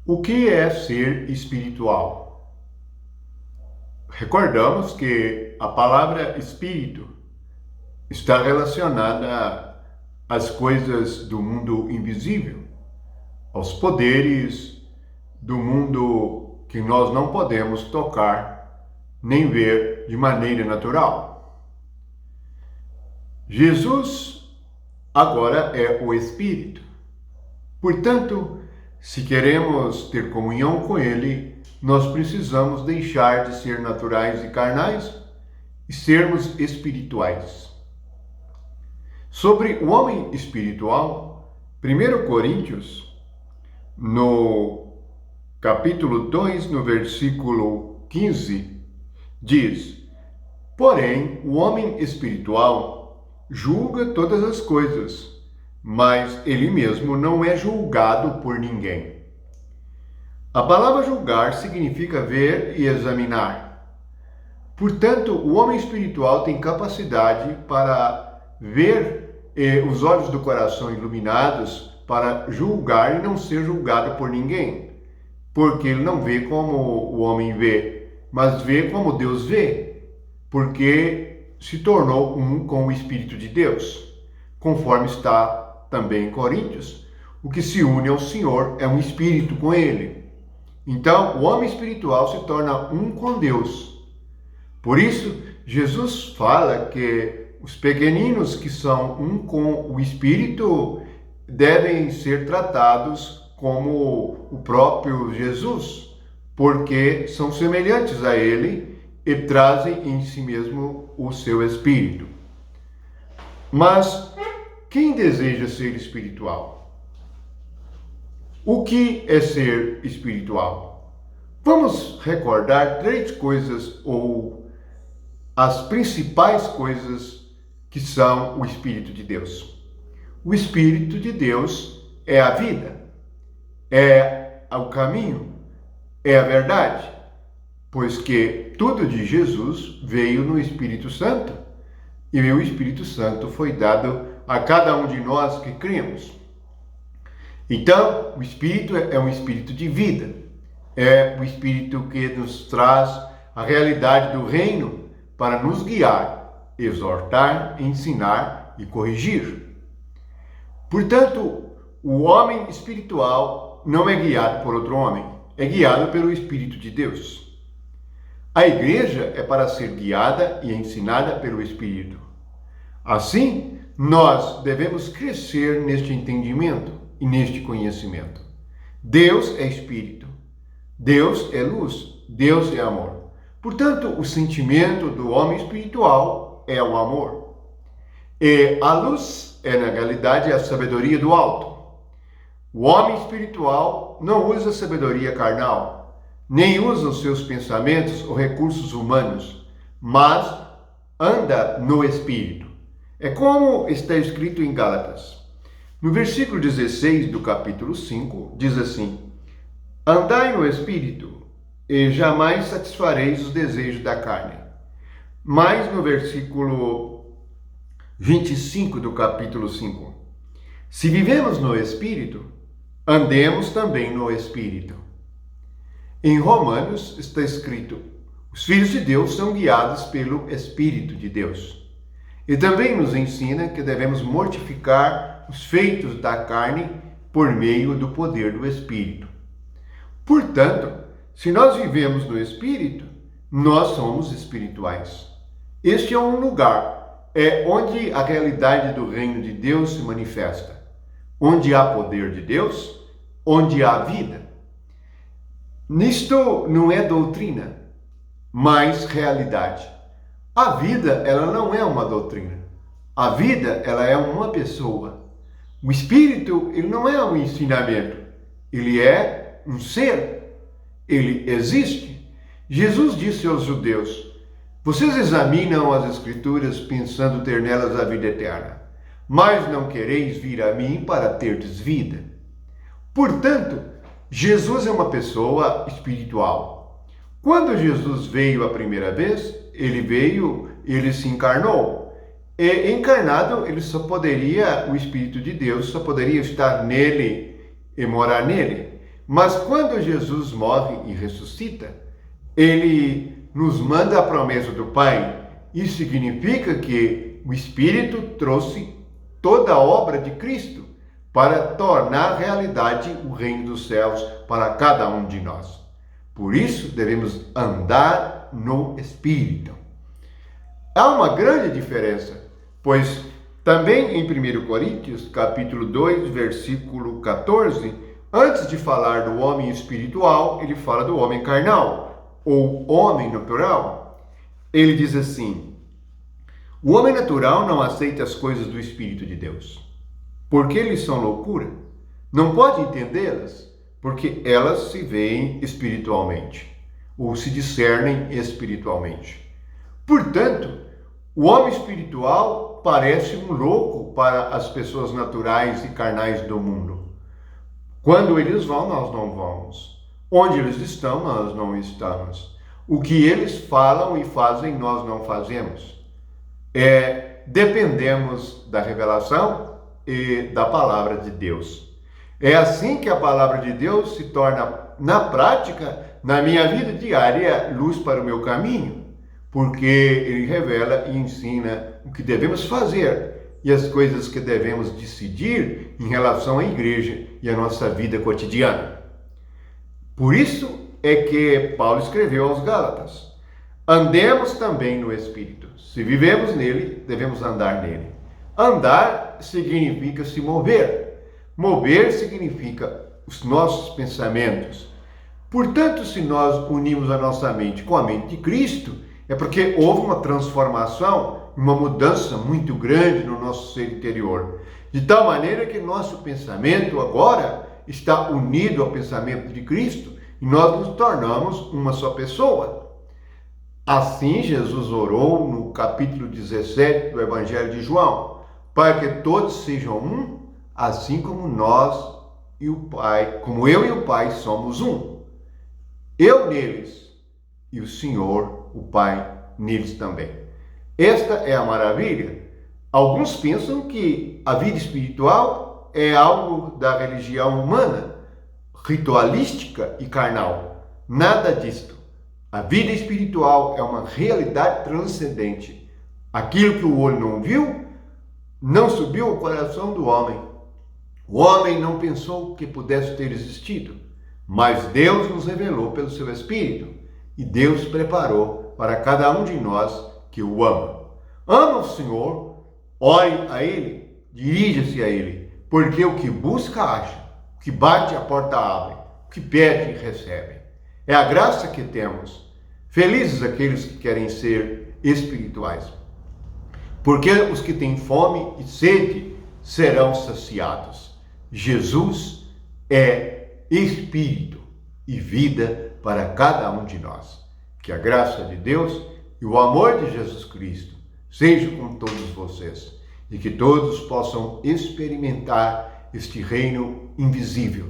O que é ser espiritual? Recordamos que a palavra espírito está relacionada às coisas do mundo invisível, aos poderes do mundo que nós não podemos tocar nem ver de maneira natural. Jesus agora é o Espírito. Portanto, se queremos ter comunhão com Ele, nós precisamos deixar de ser naturais e carnais e sermos espirituais. Sobre o homem espiritual, 1 Coríntios, no capítulo 2, no versículo 15, diz: Porém, o homem espiritual julga todas as coisas, mas ele mesmo não é julgado por ninguém. A palavra julgar significa ver e examinar. Portanto, o homem espiritual tem capacidade para ver os olhos do coração iluminados para julgar e não ser julgado por ninguém. Porque ele não vê como o homem vê, mas vê como Deus vê. Porque se tornou um com o Espírito de Deus. Conforme está também em Coríntios, o que se une ao Senhor é um espírito com Ele. Então, o homem espiritual se torna um com Deus. Por isso, Jesus fala que os pequeninos que são um com o Espírito devem ser tratados como o próprio Jesus, porque são semelhantes a Ele e trazem em si mesmo o seu Espírito. Mas quem deseja ser espiritual? O que é ser espiritual? Vamos recordar 3 coisas ou as principais coisas que são o Espírito de Deus. O Espírito de Deus é a vida, é o caminho, é a verdade, pois que tudo de Jesus veio no Espírito Santo e o Espírito Santo foi dado a cada um de nós que cremos. Então, o Espírito é um Espírito de vida, é o Espírito que nos traz a realidade do reino para nos guiar, exortar, ensinar e corrigir. Portanto, o homem espiritual não é guiado por outro homem, é guiado pelo Espírito de Deus. A igreja é para ser guiada e ensinada pelo Espírito. Assim, nós devemos crescer neste entendimento e neste conhecimento. Deus é Espírito, Deus é luz, Deus é amor. Portanto, o sentimento do homem espiritual é o amor. E a luz é, na realidade, a sabedoria do alto. O homem espiritual não usa sabedoria carnal, nem usa os seus pensamentos ou recursos humanos, mas anda no Espírito. É como está escrito em Gálatas. No versículo 16 do capítulo 5, diz assim: Andai no Espírito, e jamais satisfareis os desejos da carne. Mas no versículo 25 do capítulo 5, se vivemos no Espírito, andemos também no Espírito. Em Romanos está escrito: os filhos de Deus são guiados pelo Espírito de Deus. E também nos ensina que devemos mortificar os feitos da carne por meio do poder do Espírito. Portanto, se nós vivemos no Espírito, nós somos espirituais. Este é um lugar, onde a realidade do reino de Deus se manifesta. Onde há poder de Deus, onde há vida. Nisto não é doutrina, mas realidade. A vida, ela não é uma doutrina. A vida, ela é uma pessoa. O Espírito, ele não é um ensinamento. Ele é um ser. Ele existe. Jesus disse aos judeus: vocês examinam as Escrituras pensando ter nelas a vida eterna, mas não quereis vir a mim para terdes vida. Portanto, Jesus é uma pessoa espiritual. Quando Jesus veio a primeira vez, ele se encarnou. E encarnado, o Espírito de Deus só poderia estar nele e morar nele. Mas quando Jesus morre e ressuscita, ele nos manda a promessa do Pai. Isso significa que o Espírito trouxe toda a obra de Cristo para tornar realidade o reino dos céus para cada um de nós. Por isso, devemos andar no Espírito. Há uma grande diferença, pois também em 1 Coríntios, capítulo 2, versículo 14, antes de falar do homem espiritual, ele fala do homem carnal, ou homem natural. Ele diz assim: o homem natural não aceita as coisas do Espírito de Deus, porque eles são loucura. Não pode entendê-las, porque elas se veem espiritualmente, ou se discernem espiritualmente. Portanto, o homem espiritual parece um louco para as pessoas naturais e carnais do mundo. Quando eles vão, nós não vamos. Onde eles estão, nós não estamos. O que eles falam e fazem, nós não fazemos. Dependemos da revelação e da palavra de Deus. É assim que a palavra de Deus se torna, na prática, na minha vida diária, luz para o meu caminho, porque ele revela e ensina o que devemos fazer e as coisas que devemos decidir em relação à igreja e à nossa vida cotidiana. Por isso é que Paulo escreveu aos Gálatas: andemos também no Espírito. Se vivemos nele, devemos andar nele. Andar significa se mover. Mover significa os nossos pensamentos. Portanto, se nós unimos a nossa mente com a mente de Cristo, é porque houve uma transformação, uma mudança muito grande no nosso ser interior. De tal maneira que nosso pensamento agora está unido ao pensamento de Cristo e nós nos tornamos uma só pessoa. Assim, Jesus orou no capítulo 17 do Evangelho de João, para que todos sejam um, assim como nós e o Pai, como eu e o Pai somos um. Eu neles e o Senhor, o Pai, neles também. Esta é a maravilha. Alguns pensam que a vida espiritual é algo da religião humana, ritualística e carnal. Nada disto. A vida espiritual é uma realidade transcendente. Aquilo que o olho não viu, não subiu ao coração do homem. O homem não pensou que pudesse ter existido, mas Deus nos revelou pelo seu Espírito, e Deus preparou para cada um de nós que o ama. Ama o Senhor, ore a Ele, dirija-se a Ele, porque o que busca acha, o que bate a porta abre, o que pede recebe. É a graça que temos. Felizes aqueles que querem ser espirituais, porque os que têm fome e sede serão saciados. Jesus é Espírito e vida para cada um de nós. Que a graça de Deus e o amor de Jesus Cristo sejam com todos vocês e que todos possam experimentar este reino invisível,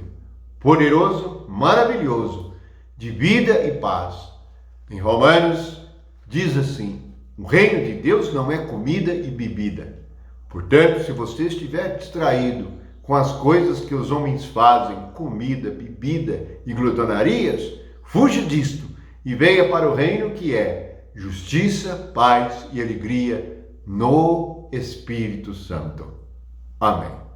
poderoso, maravilhoso, de vida e paz. Em Romanos diz assim: o reino de Deus não é comida e bebida. Portanto, se você estiver distraído com as coisas que os homens fazem, comida, bebida e glutonarias, fuja disto e venha para o reino que é justiça, paz e alegria no Espírito Santo. Amém.